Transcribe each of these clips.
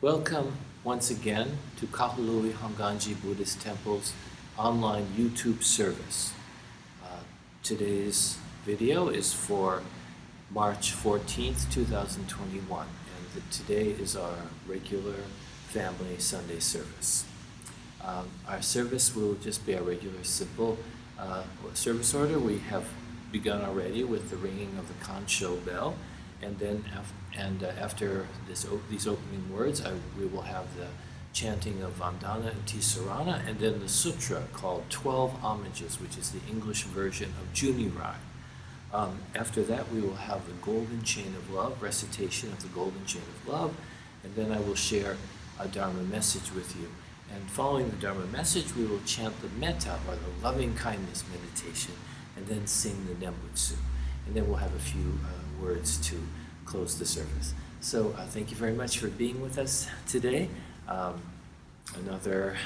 Welcome once again to Kahului Hongwanji Buddhist Temple's online YouTube service. Today's video is for March 14th, 2021, and today is our regular family Sunday service. Our service will just be a regular, simple service order. We have begun already with the ringing of the Kansho bell, and then after these opening words, we will have the chanting of Vandana and Tisarana, and then the sutra called 12 Homages, which is the English version of Junirai. After that, we will have the Golden Chain of Love, recitation of the Golden Chain of Love, and then I will share a Dharma message with you. And following the Dharma message, we will chant the Metta, or the Lovingkindness Meditation, and then sing the Nembutsu. And then we'll have a few words to close the service. So thank you very much for being with us today. Another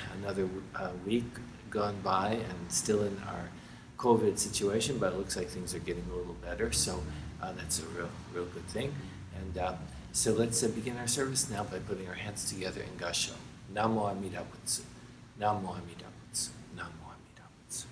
week gone by and still in our COVID situation, but it looks like things are getting a little better, so that's a real good thing. And so let's begin our service now by putting our hands together in Gasho. Namo Amida Butsu. Namo Amida Butsu. Namo Amida Butsu.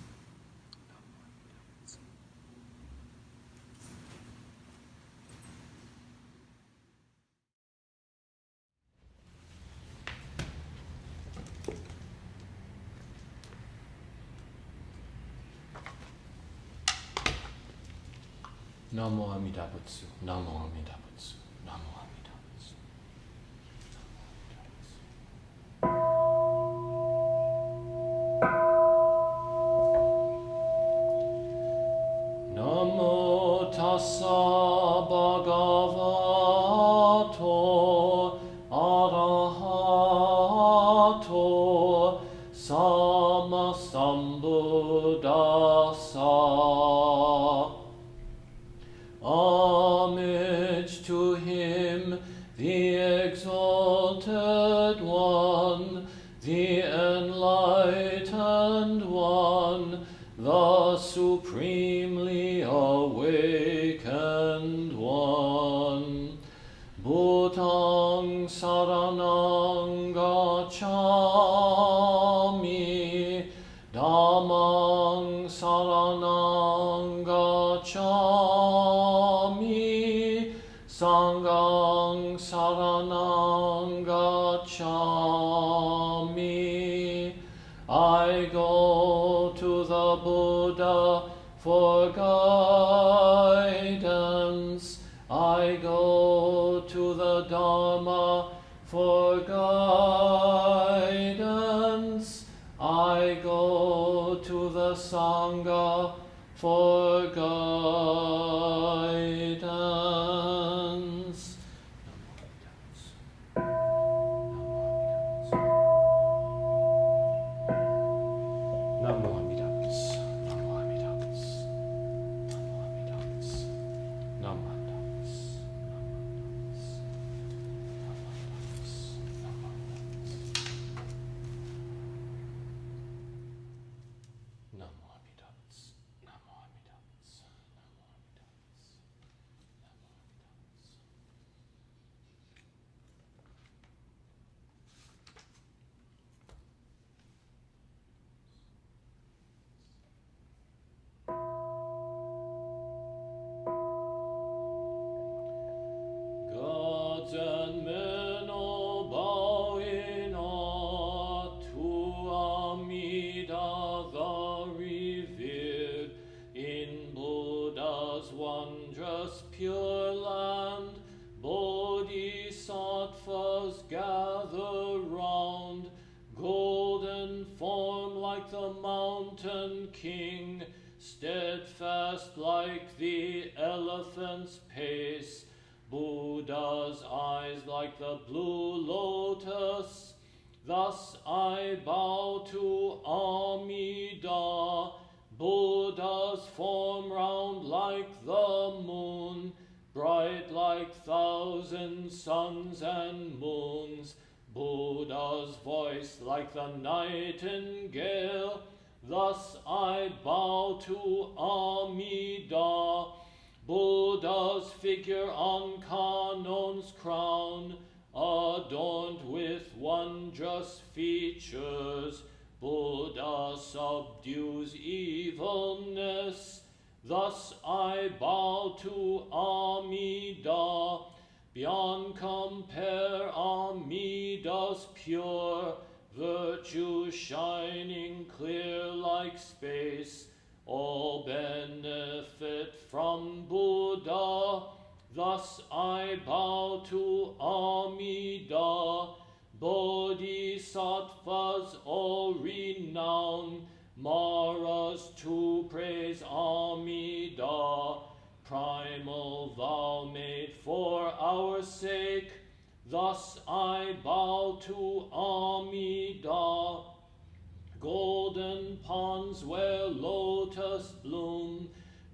Namo Amida Butsu. Namo Amida Butsu. Namo Amida Butsu. Namo tassa bhagavato arahato sammasambuddhassa. Homage to him, the exalted one, the enlightened one, the supremely awakened one. Bhutang saranang gacchami, dhammang saranang gacchami, sanghang saranang gacchami. I go to the Buddha for guidance. I go to the Dharma for guidance. I go to the Sangha for guidance. Namo Amida Butsu. Namo Amida Butsu. Namo Amida Butsu. Namo Amida Butsu. Namo Amida Butsu. Namo Amida Butsu. Namo Amida Butsu. Namo Amida Butsu. Gods and men all bowing to Amida the revered, in Buddha's wondrous pure land. Bodhisattvas gather round, golden form like the mountain king, steadfast like the elephant's pace. Buddha's eyes like the blue lotus. Thus I bow to Amida. Buddha's form round like the moon, bright like thousand suns and moons. Buddha's voice like the nightingale. Thus I bow to Amida. Buddha's figure on Kanon's crown, adorned adorned with wondrous features. Buddha subdues evilness. Thus I bow to Amida. Beyond compare, Amida's pure virtue shining clear like space. All benefit from Buddha. Thus I bow to Amida. Bodhisattvas all renown, Maras to praise Amida. Primal vow made for our sake, thus I bow to Amida. Golden ponds where lotus bloom,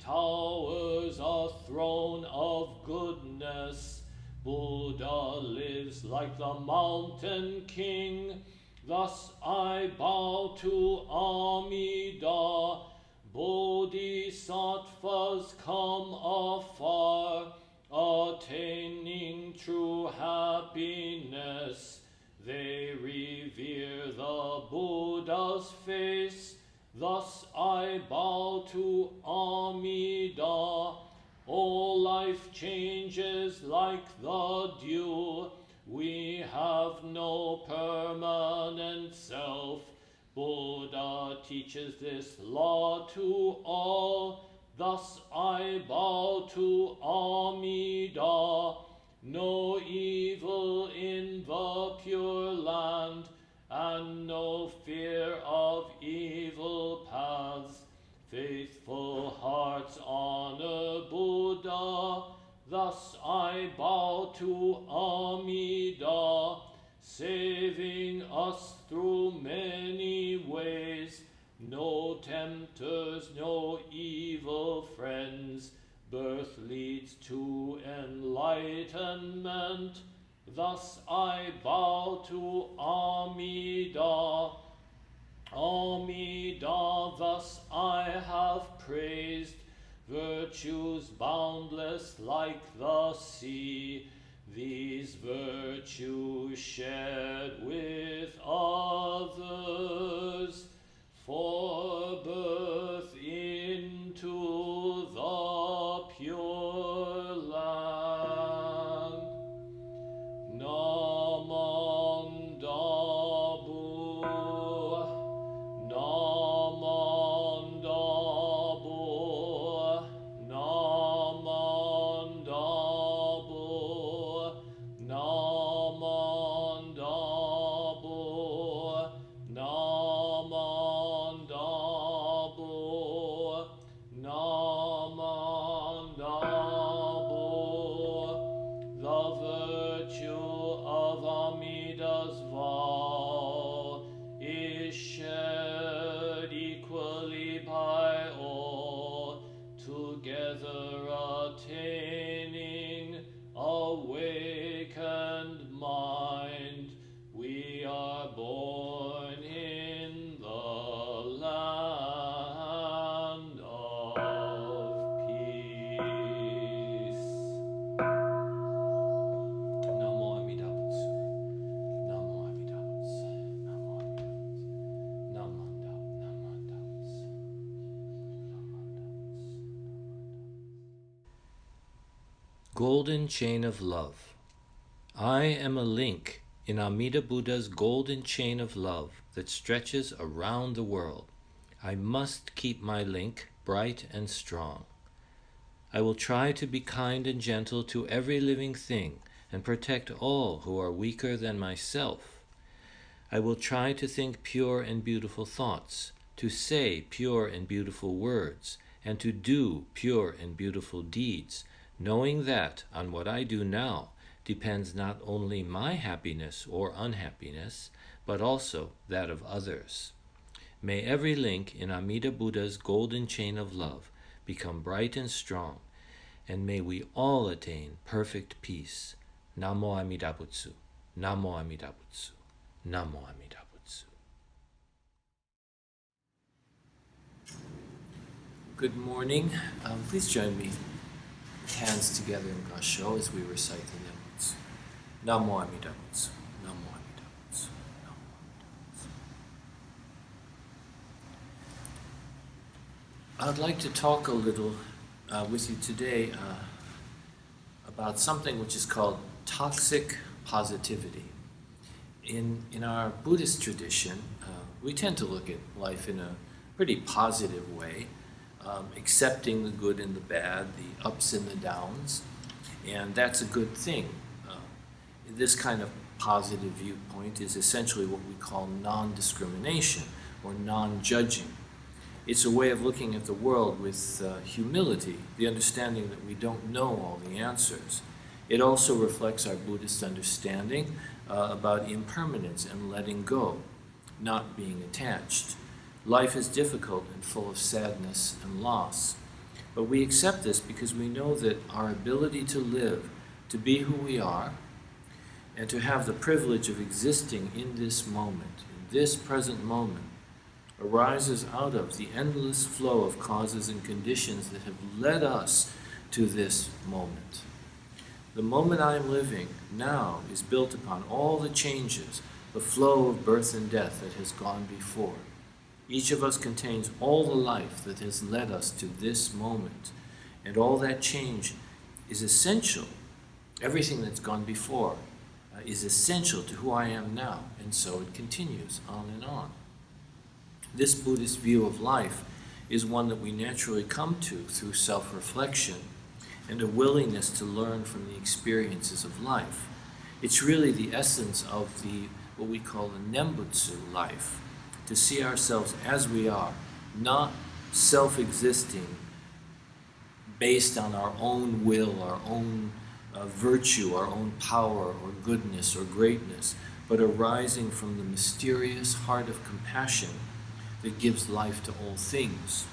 towers a throne of goodness. Buddha lives like the mountain king, thus I bow to Amida. Bodhisattvas come afar, attaining true happiness. They revere the Buddha's face, thus I bow to Amida. All life changes like the dew, we have no permanent self. Buddha teaches this law to all, thus I bow to Amida. No evil in the pure land, and no fear of evil paths. Faithful hearts honor Buddha, thus I bow to Amida. Saving us through many ways, no tempters, no evil friends. Birth leads to enlightenment, thus I bow to Amida. Amida, thus I have praised, virtues boundless like the sea. These virtues shared with others, for birth into the pure land. Namandabu, Namandabu, Namandabu, Namandabu, Namandabu, Namandabu. The virtue of Amida's vow is shared equally by all, together attaining awakened mind. We are born in the land of peace. Namo Amida Butsu. Namo Amida Butsu. Namo Amida Butsu. Namanda. Namanda Butsu. Namanda Butsu. Golden Chain of Love. I am a link in Amida Buddha's golden chain of love that stretches around the world. I must keep my link bright and strong. I will try to be kind and gentle to every living thing and protect all who are weaker than myself. I will try to think pure and beautiful thoughts, to say pure and beautiful words, and to do pure and beautiful deeds, knowing that on what I do now depends not only my happiness or unhappiness, but also that of others. May every link in Amida Buddha's golden chain of love become bright and strong, and may we all attain perfect peace. Namo Amida Butsu. Namo Amida Butsu. Namo Amida Butsu. Good morning. Please join me, hands together in Gasho as we recite the names. Namo Amida Butsu. I'd like to talk a little with you today about something which is called toxic positivity. In our Buddhist tradition, we tend to look at life in a pretty positive way, accepting the good and the bad, the ups and the downs, and that's a good thing. This kind of positive viewpoint is essentially what we call non-discrimination or non-judging. It's a way of looking at the world with humility, the understanding that we don't know all the answers. It also reflects our Buddhist understanding about impermanence and letting go, not being attached. Life is difficult and full of sadness and loss, but we accept this because we know that our ability to live, to be who we are, and to have the privilege of existing in this moment, in this present moment, arises out of the endless flow of causes and conditions that have led us to this moment. The moment I am living now is built upon all the changes, the flow of birth and death that has gone before. Each of us contains all the life that has led us to this moment, and all that change is essential. Everything that's gone before is essential to who I am now, and so it continues on and on. This Buddhist view of life is one that we naturally come to through self-reflection and a willingness to learn from the experiences of life. It's really the essence of what we call the Nembutsu life, to see ourselves as we are, not self-existing based on our own will, our own virtue, our own power or goodness or greatness, but arising from the mysterious heart of compassion that gives life to all things.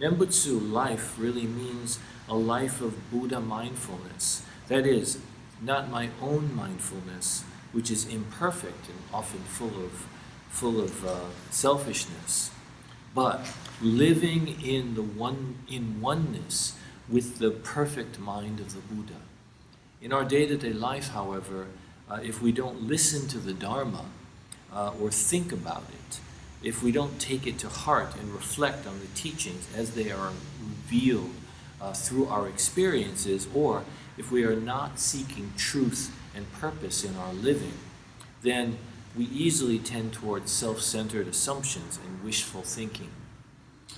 Nembutsu life really means a life of Buddha mindfulness. That is, not my own mindfulness, which is imperfect and often full of selfishness, but living in oneness with the perfect mind of the Buddha. In our day-to-day life, however, if we don't listen to the Dharma or think about it, if we don't take it to heart and reflect on the teachings as they are revealed through our experiences, or if we are not seeking truth and purpose in our living, then we easily tend towards self-centered assumptions and wishful thinking.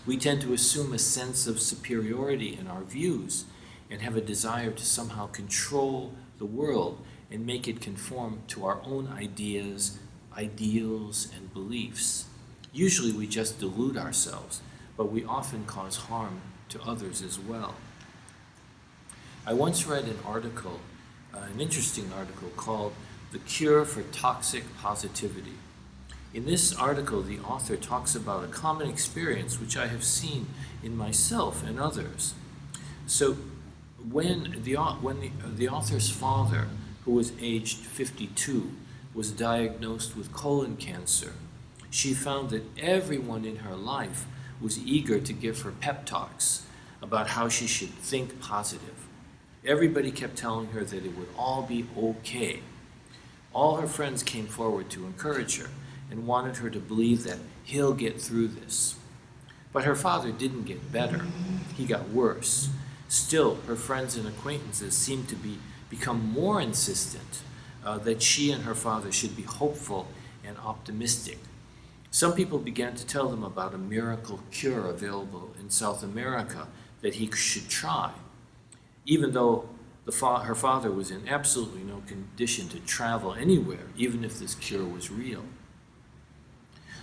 We tend to assume a sense of superiority in our views and have a desire to somehow control the world and make it conform to our own ideas, ideals, and beliefs. Usually we just delude ourselves, but we often cause harm to others as well. I once read an article, an interesting article called "The Cure for Toxic Positivity." In this article, the author talks about a common experience which I have seen in myself and others. So when the author's father, who was aged 52, was diagnosed with colon cancer, she found that everyone in her life was eager to give her pep talks about how she should think positive. Everybody kept telling her that it would all be okay. All her friends came forward to encourage her and wanted her to believe that he'll get through this. But her father didn't get better. He got worse. Still, her friends and acquaintances seemed to become more insistent that she and her father should be hopeful and optimistic. Some people began to tell them about a miracle cure available in South America that he should try, even though her father was in absolutely no condition to travel anywhere, even if this cure was real.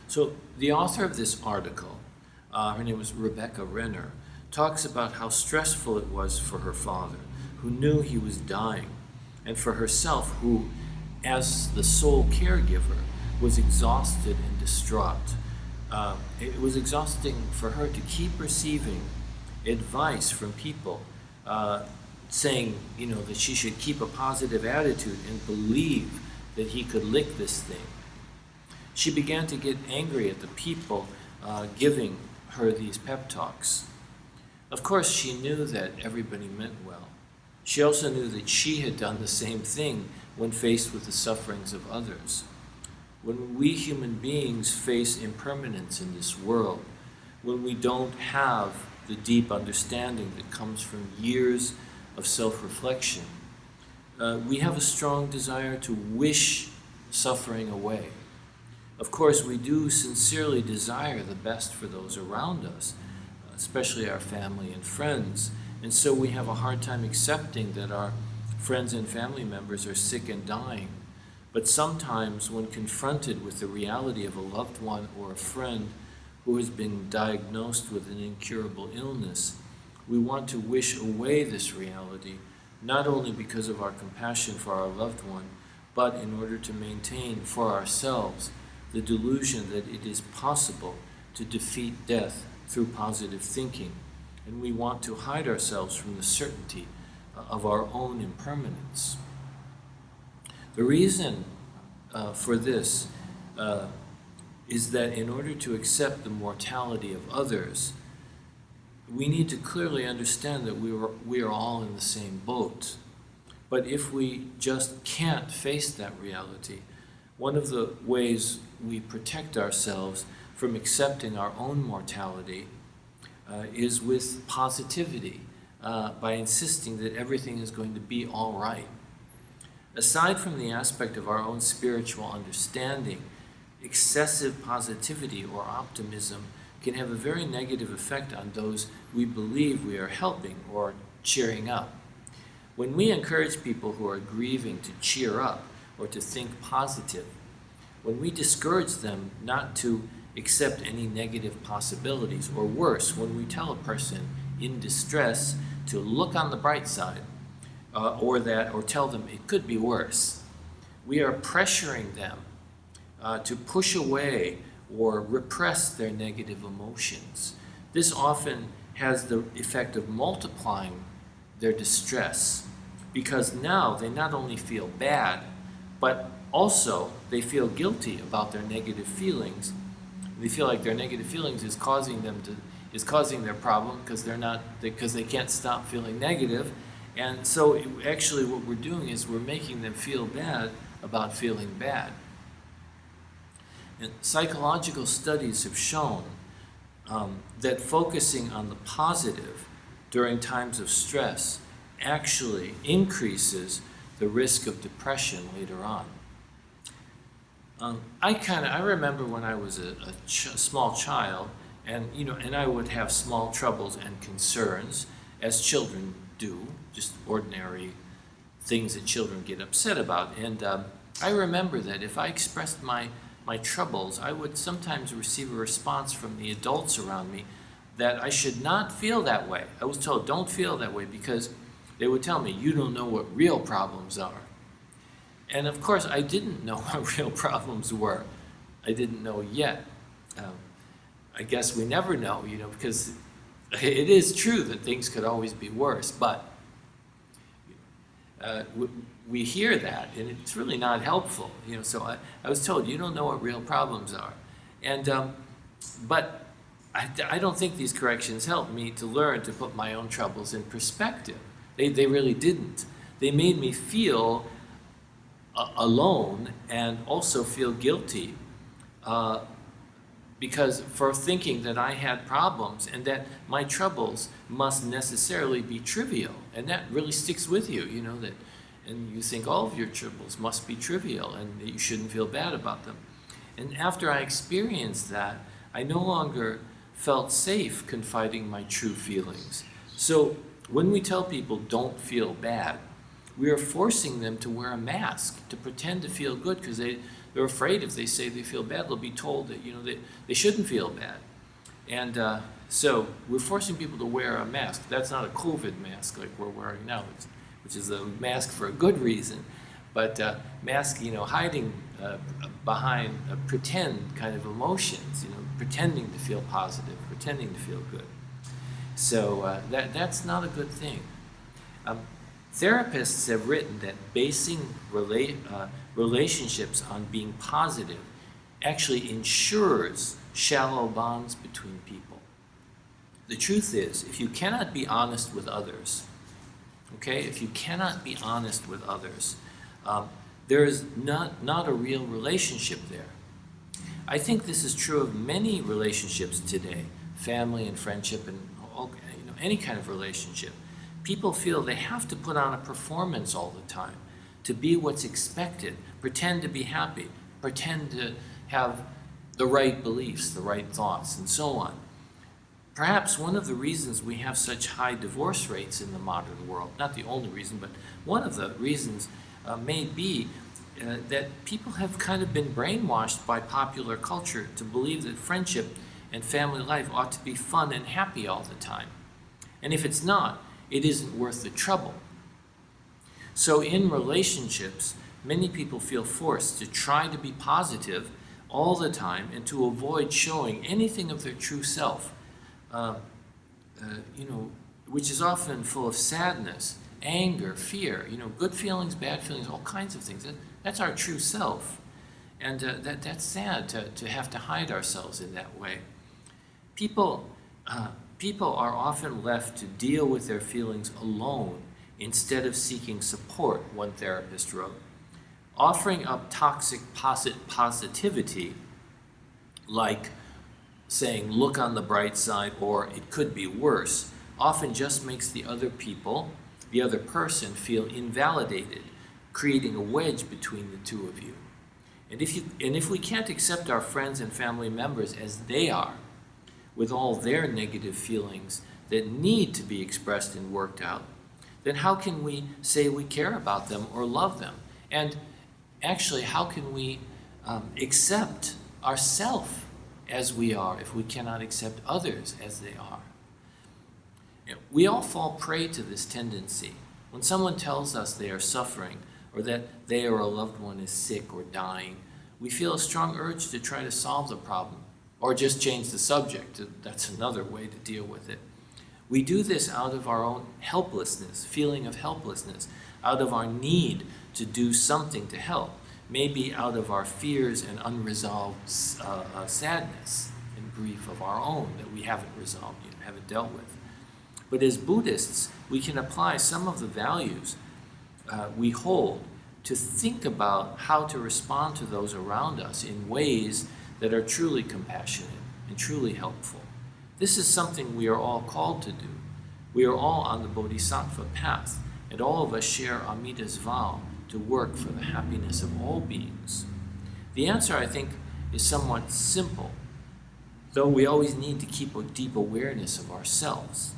So the author of this article, her name was Rebecca Renner, talks about how stressful it was for her father, who knew he was dying, and for herself, who, as the sole caregiver, was exhausted and distraught. It was exhausting for her to keep receiving advice from people saying, that she should keep a positive attitude and believe that he could lick this thing. She began to get angry at the people giving her these pep talks. Of course, she knew that everybody meant well. She also knew that she had done the same thing when faced with the sufferings of others. When we human beings face impermanence in this world, when we don't have the deep understanding that comes from years of self-reflection. We have a strong desire to wish suffering away. Of course, we do sincerely desire the best for those around us, especially our family and friends, and so we have a hard time accepting that our friends and family members are sick and dying. But sometimes when confronted with the reality of a loved one or a friend who has been diagnosed with an incurable illness, we want to wish away this reality, not only because of our compassion for our loved one, but in order to maintain for ourselves the delusion that it is possible to defeat death through positive thinking. And we want to hide ourselves from the certainty of our own impermanence. The reason for this is that in order to accept the mortality of others, we need to clearly understand that we are all in the same boat. But if we just can't face that reality, one of the ways we protect ourselves from accepting our own mortality is with positivity, by insisting that everything is going to be all right. Aside from the aspect of our own spiritual understanding, excessive positivity or optimism can have a very negative effect on those we believe we are helping or cheering up. When we encourage people who are grieving to cheer up or to think positive, when we discourage them not to accept any negative possibilities, or worse, when we tell a person in distress to look on the bright side, or tell them it could be worse, we are pressuring them to push away or repress their negative emotions. This often has the effect of multiplying their distress, because now they not only feel bad, but also they feel guilty about their negative feelings. They feel like their negative feelings is causing their problem because they can't stop feeling negative. And so actually what we're doing is we're making them feel bad about feeling bad. And psychological studies have shown that focusing on the positive during times of stress actually increases the risk of depression later on. I remember when I was a small child, and I would have small troubles and concerns, as children do, just ordinary things that children get upset about. And I remember that if I expressed my troubles, I would sometimes receive a response from the adults around me that I should not feel that way. I was told, don't feel that way, because they would tell me, you don't know what real problems are. And of course, I didn't know what real problems were. I didn't know yet. I guess we never know, because it is true that things could always be worse, but we hear that, and it's really not helpful. So I was told, you don't know what real problems are. And but I don't think these corrections helped me to learn to put my own troubles in perspective. They really didn't. They made me feel alone and also feel guilty because for thinking that I had problems and that my troubles must necessarily be trivial. And that really sticks with you, and you think all of your troubles must be trivial and that you shouldn't feel bad about them. And after I experienced that, I no longer felt safe confiding my true feelings. So when we tell people don't feel bad, we are forcing them to wear a mask, to pretend to feel good, because they're afraid if they say they feel bad, they'll be told that they shouldn't feel bad. And so we're forcing people to wear a mask. That's not a COVID mask like we're wearing now, which is a mask for a good reason, but mask, hiding behind pretend kind of emotions, pretending to feel positive, pretending to feel good. So that's not a good thing. Therapists have written that basing relationships on being positive actually ensures shallow bonds between people. The truth is, if you cannot be honest with others, if you cannot be honest with others, there is not a real relationship there. I think this is true of many relationships today, family and friendship and any kind of relationship, people feel they have to put on a performance all the time to be what's expected, pretend to be happy, pretend to have the right beliefs, the right thoughts, and so on. Perhaps one of the reasons we have such high divorce rates in the modern world, not the only reason, but one of the reasons may be that people have kind of been brainwashed by popular culture to believe that friendship and family life ought to be fun and happy all the time. And if it's not, it isn't worth the trouble. So in relationships, many people feel forced to try to be positive all the time and to avoid showing anything of their true self, which is often full of sadness, anger, fear, good feelings, bad feelings, all kinds of things. That's our true self. And that's sad to have to hide ourselves in that way. People are often left to deal with their feelings alone instead of seeking support, one therapist wrote. Offering up toxic positivity, like saying, look on the bright side, or it could be worse, often just makes the other person feel invalidated, creating a wedge between the two of you. And if we can't accept our friends and family members as they are, with all their negative feelings that need to be expressed and worked out, then how can we say we care about them or love them? And actually, how can we accept ourselves as we are if we cannot accept others as they are? We all fall prey to this tendency. When someone tells us they are suffering or that they or a loved one is sick or dying, we feel a strong urge to try to solve the problem or just change the subject. That's another way to deal with it. We do this out of our own helplessness, feeling of helplessness, out of our need to do something to help, maybe out of our fears and unresolved sadness and grief of our own that we haven't resolved yet, haven't dealt with. But as Buddhists, we can apply some of the values we hold to think about how to respond to those around us in ways that are truly compassionate and truly helpful. This is something we are all called to do. We are all on the Bodhisattva path, and all of us share Amida's vow to work for the happiness of all beings. The answer, I think, is somewhat simple, though we always need to keep a deep awareness of ourselves.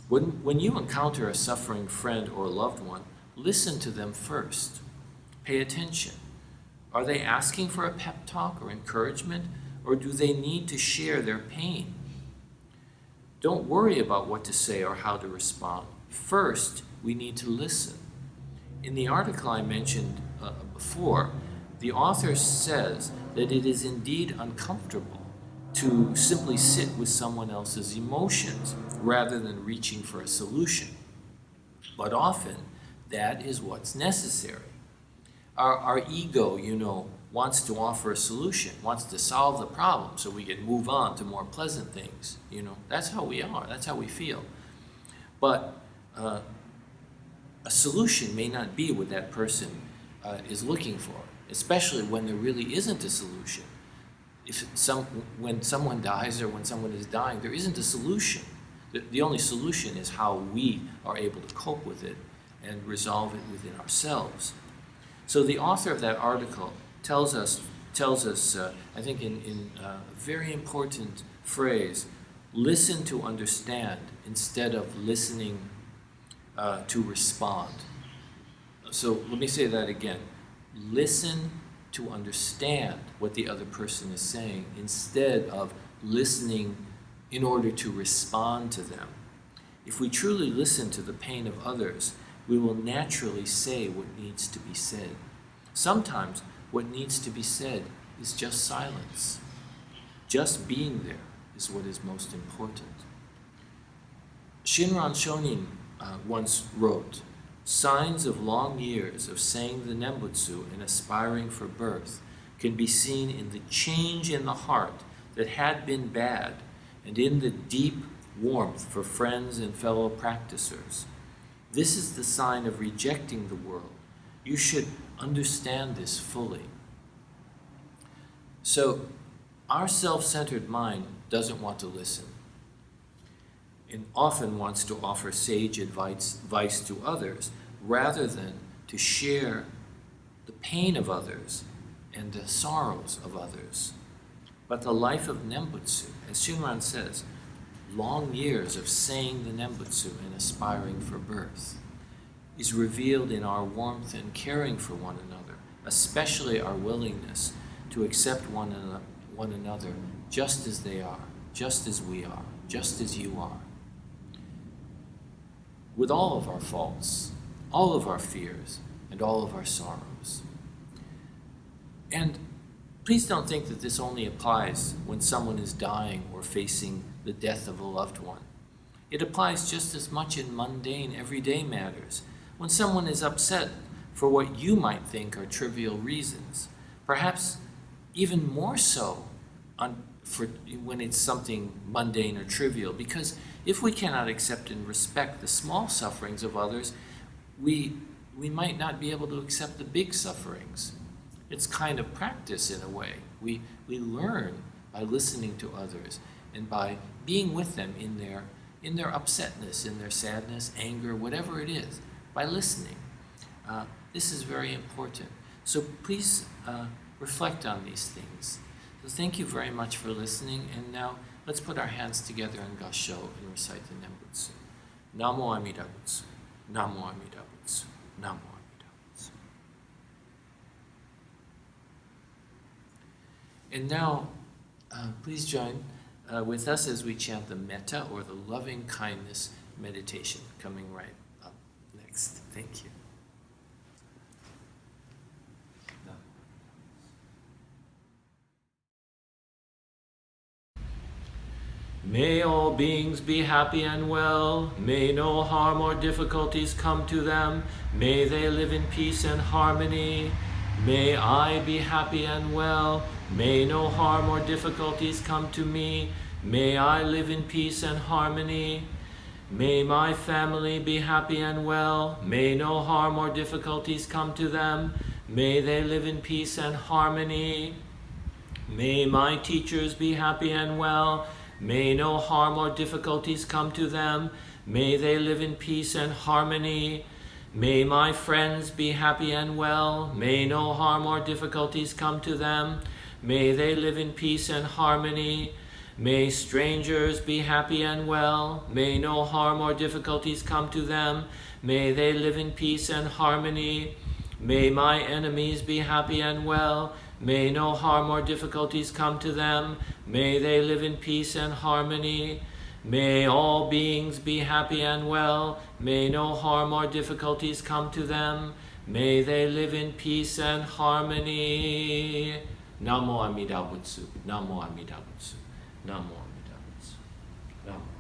When you encounter a suffering friend or loved one, listen to them first. Pay attention. Are they asking for a pep talk or encouragement, or do they need to share their pain? Don't worry about what to say or how to respond. First, we need to listen. In the article I mentioned before, the author says that it is indeed uncomfortable to simply sit with someone else's emotions rather than reaching for a solution. But often, that is what's necessary. Our ego, wants to offer a solution, wants to solve the problem so we can move on to more pleasant things. That's how we are, that's how we feel. But a solution may not be what that person is looking for, especially when there really isn't a solution. When someone dies or when someone is dying, there isn't a solution. The only solution is how we are able to cope with it and resolve it within ourselves. So the author of that article tells us, I think in a very important phrase, listen to understand instead of listening to respond. So let me say that again. Listen to understand what the other person is saying instead of listening in order to respond to them. If we truly listen to the pain of others, we will naturally say what needs to be said. Sometimes what needs to be said is just silence. Just being there is what is most important. Shinran Shonin once wrote, signs of long years of saying the Nembutsu and aspiring for birth can be seen in the change in the heart that had been bad and in the deep warmth for friends and fellow practicers. This is the sign of rejecting the world. You should understand this fully. So, our self-centered mind doesn't want to listen. and often wants to offer sage advice to others rather than to share the pain of others and the sorrows of others. But the life of Nembutsu, as Shinran says, long years of saying the Nembutsu and aspiring for birth, is revealed in our warmth and caring for one another, especially our willingness to accept one another just as they are, just as we are, just as you are. With all of our faults, all of our fears, and all of our sorrows. And please don't think that this only applies when someone is dying or facing the death of a loved one. It applies just as much in mundane, everyday matters. When someone is upset for what you might think are trivial reasons, perhaps even more so when it's something mundane or trivial, because if we cannot accept and respect the small sufferings of others, we might not be able to accept the big sufferings. It's kind of practice in a way. We learn by listening to others and by being with them in their upsetness, in their sadness, anger, whatever it is, by listening. This is very important. So please reflect on these things. So thank you very much for listening, and now let's put our hands together in Gassho and recite the Nembutsu. Namo Amida Butsu, Namo Amida Butsu, Namo Amida Butsu. And now, please join with us as we chant the Metta, or the Lovingkindness Meditation, coming right up next. Thank you. May all beings be happy and well. May no harm or difficulties come to them. May they live in peace and harmony. May I be happy and well. May no harm or difficulties come to me. May I live in peace and harmony. May my family be happy and well. May no harm or difficulties come to them. May they live in peace and harmony. May my teachers be happy and well. May no harm or difficulties come to them. May they live in peace and harmony. May my friends be happy and well. May no harm or difficulties come to them. May they live in peace and harmony. May strangers be happy and well. May no harm or difficulties come to them. May they live in peace and harmony. May my enemies be happy and well. May no harm or difficulties come to them. May they live in peace and harmony. May all beings be happy and well. May no harm or difficulties come to them. May they live in peace and harmony. Namo Amida Butsu, Namo Amida Butsu, Namo Amida Butsu, Namo. Namo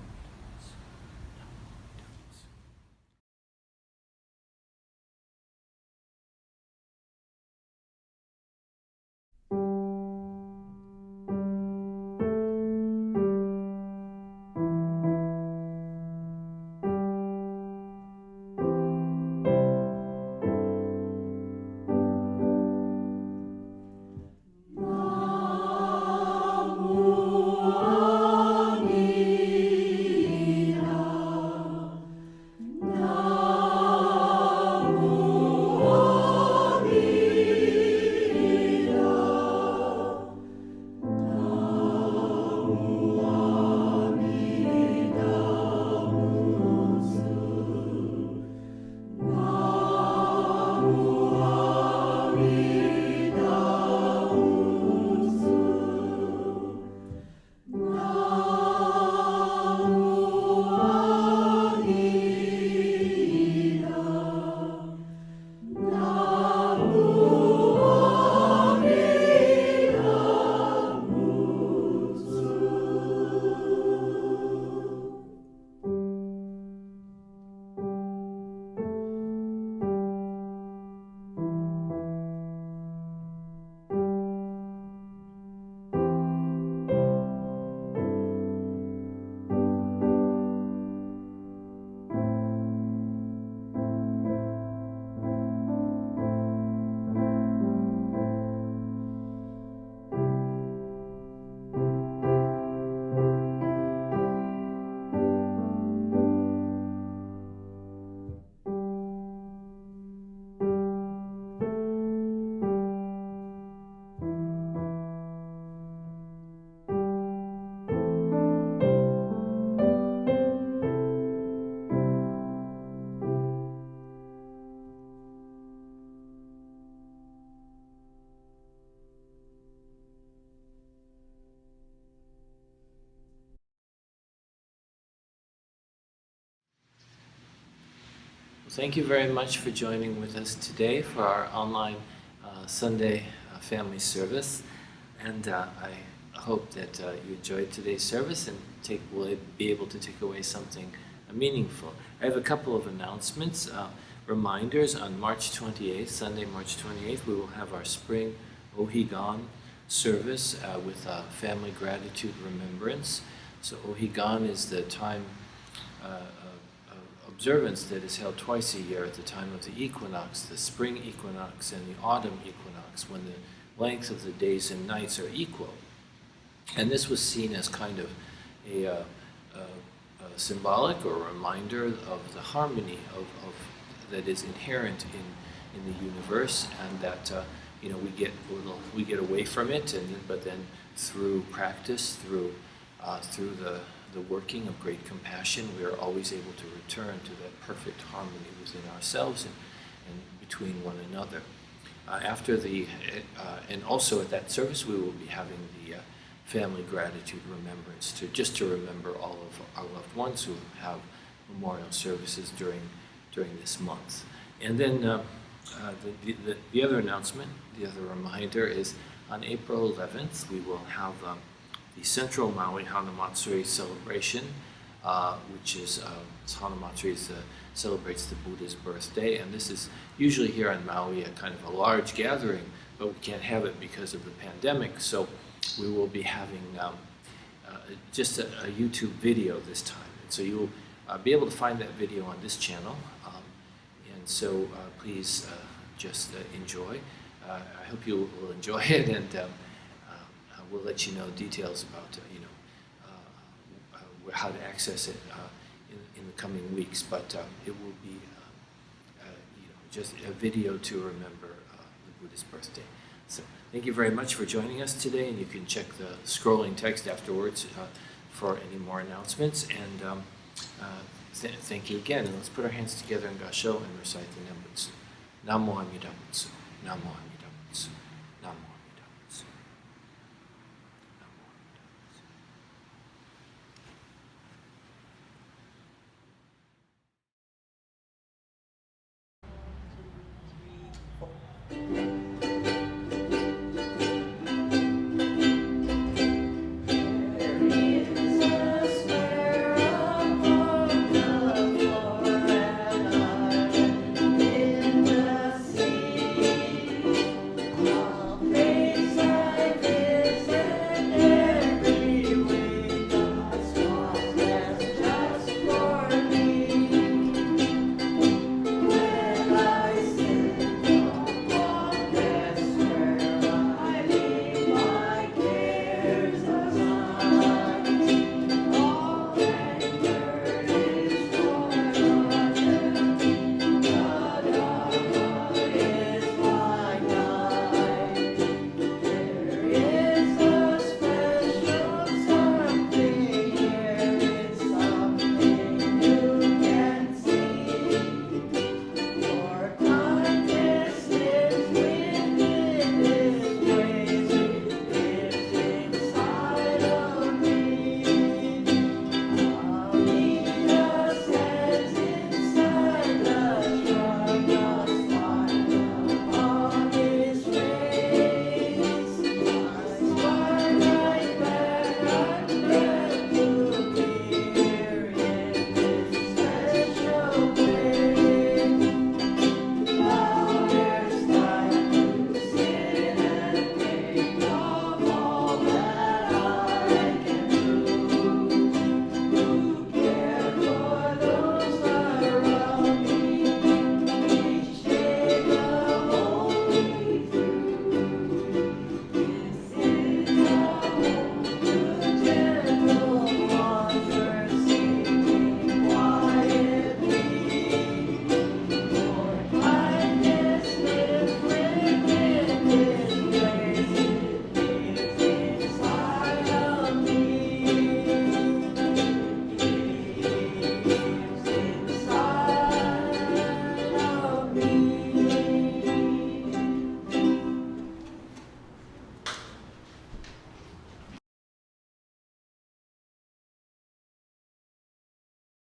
Thank you very much for joining with us today for our online Sunday family service. And I hope that you enjoyed today's service and will be able to take away something meaningful. I have a couple of announcements. Reminders on March 28th, Sunday, March 28th, we will have our spring Ohigan service with family gratitude remembrance. So Ohigan is the time observance that is held twice a year at the time of the equinox, the spring equinox and the autumn equinox, when the length of the days and nights are equal. And this was seen as kind of a symbolic or reminder of the harmony of that is inherent in the universe, and that we get away from it, but then through practice, through the working of great compassion, we are always able to return to that perfect harmony within ourselves and between one another. And also at that service, we will be having the family gratitude remembrance, to remember all of our loved ones who have memorial services during this month. And then the other announcement, the other reminder is on April 11th, we will have the Central Maui Hana Matsuri celebration, which is Hana Matsuri celebrates the Buddha's birthday, and this is usually here on Maui a kind of a large gathering, but we can't have it because of the pandemic, so we will be having just a YouTube video this time. And so you will be able to find that video on this channel, and so please just enjoy. I hope you will enjoy it, and we'll let you know details about how to access it in the coming weeks. But it will be just a video to remember the Buddha's birthday. So thank you very much for joining us today, and you can check the scrolling text afterwards for any more announcements. And thank you again. And let's put our hands together in Gasho and recite the Nembutsu. Namo Amida Butsu. Namo Amida Butsu.